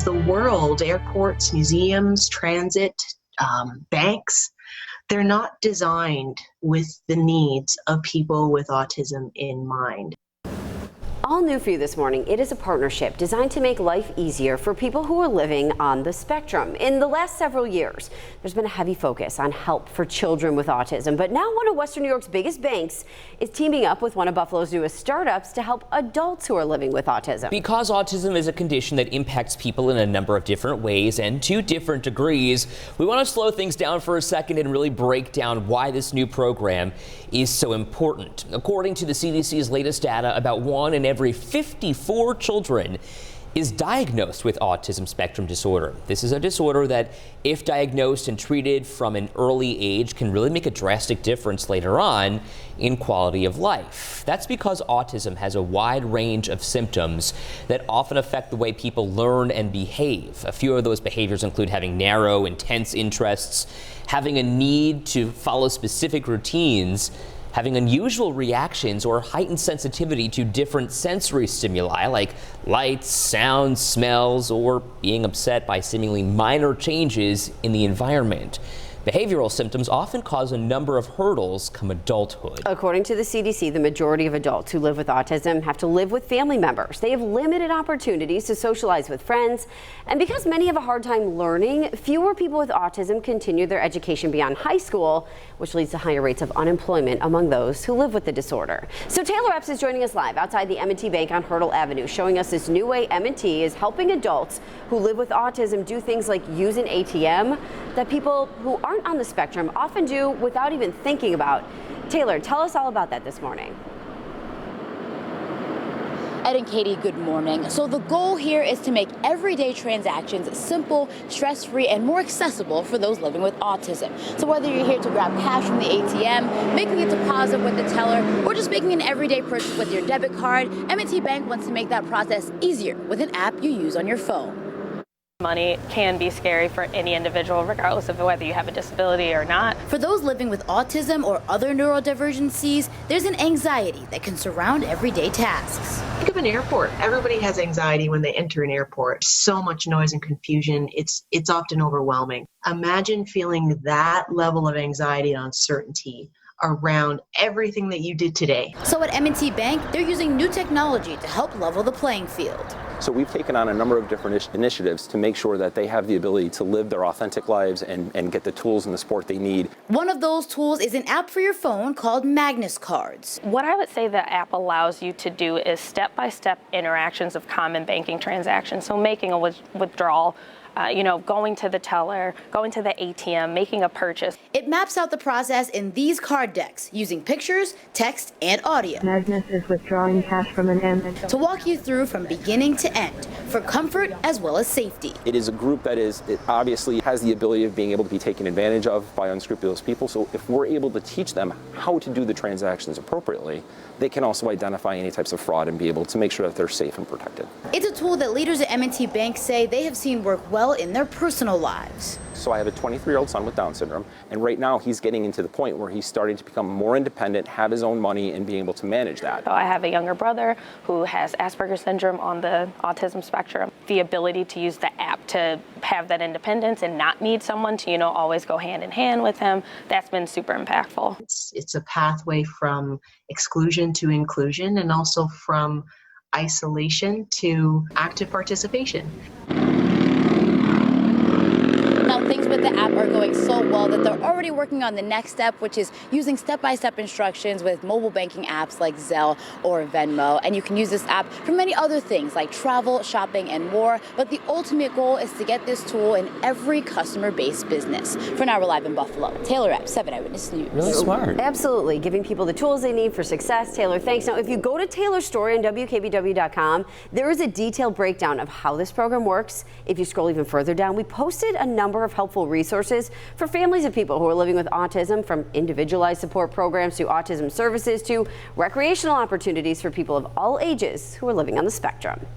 The world, airports, museums, transit, banks, they're not designed with the needs of people with autism in mind. All new for you this morning, it is a partnership designed to make life easier for people who are living on the spectrum. In the last several years, there's been a heavy focus on help for children with autism, but now one of Western New York's biggest banks is teaming up with one of Buffalo's newest startups to help adults who are living with autism. Because autism is a condition that impacts people in a number of different ways and to different degrees, we want to slow things down for a second and really break down why this new program is so important. According to the CDC's latest data, about 1 in every 54 children is diagnosed with autism spectrum disorder. This is a disorder that, if diagnosed and treated from an early age, can really make a drastic difference later on in quality of life. That's because autism has a wide range of symptoms that often affect the way people learn and behave. A few of those behaviors include having narrow, intense interests, having a need to follow specific routines, having unusual reactions or heightened sensitivity to different sensory stimuli like lights, sounds, smells, or being upset by seemingly minor changes in the environment. Behavioral symptoms often cause a number of hurdles come adulthood. According to the CDC, the majority of adults who live with autism have to live with family members. They have limited opportunities to socialize with friends. And because many have a hard time learning, fewer people with autism continue their education beyond high school, which leads to higher rates of unemployment among those who live with the disorder. So Taylor Epps is joining us live outside the M&T Bank on Hurdle Avenue, showing us this new way M&T is helping adults who live with autism do things like use an ATM that people who aren't on the spectrum often do without even thinking about. Taylor, tell us all about that this morning. Ed and Katie, good morning. So the goal here is to make everyday transactions simple, stress-free, and more accessible for those living with autism. So whether you're here to grab cash from the ATM, making a deposit with the teller, or just making an everyday purchase with your debit card, M&T Bank wants to make that process easier with an app you use on your phone. Money can be scary for any individual, regardless of whether you have a disability or not. For those living with autism or other neurodivergencies, there's an anxiety that can surround everyday tasks. Think of an airport. Everybody has anxiety when they enter an airport. So much noise and confusion. It's often overwhelming. Imagine feeling that level of anxiety and uncertainty around everything that you did today. So at M&T Bank, they're using new technology to help level the playing field. So we've taken on a number of different initiatives to make sure that they have the ability to live their authentic lives and get the tools and the support they need. One of those tools is an app for your phone called Magnus Cards. What I would say the app allows you to do is step-by-step interactions of common banking transactions. So making a withdrawal, going to the teller, going to the ATM, making a purchase. It maps out the process in these card decks using pictures, text, and audio. Magnus is withdrawing cash from an m&amp. To walk you through from beginning to end for comfort as well as safety. It is a group that it obviously has the ability of being able to be taken advantage of by unscrupulous people. So if we're able to teach them how to do the transactions appropriately, they can also identify any types of fraud and be able to make sure that they're safe and protected. It's a tool that leaders at M&T Bank say they have seen work well in their personal lives. So I have a 23-year-old son with Down syndrome, and right now he's getting into the point where he's starting to become more independent, have his own money, and being able to manage that. So I have a younger brother who has Asperger's syndrome on the autism spectrum. The ability to use the app to have that independence and not need someone to, always go hand in hand with him, that's been super impactful. It's a pathway from exclusion to inclusion, and also from isolation to active participation. Now, things with the app are going so well that they're already working on the next step, which is using step-by-step instructions with mobile banking apps like Zelle or Venmo. And you can use this app for many other things like travel, shopping, and more. But the ultimate goal is to get this tool in every customer-based business. For now, we're live in Buffalo. Taylor Epps, 7 Eyewitness News. Really smart. Absolutely, giving people the tools they need for success. Taylor, thanks. Now, if you go to Taylor's story on WKBW.com, there is a detailed breakdown of how this program works. If you scroll even further down, we posted a number of helpful resources for families of people who are living with autism, from individualized support programs to autism services to recreational opportunities for people of all ages who are living on the spectrum.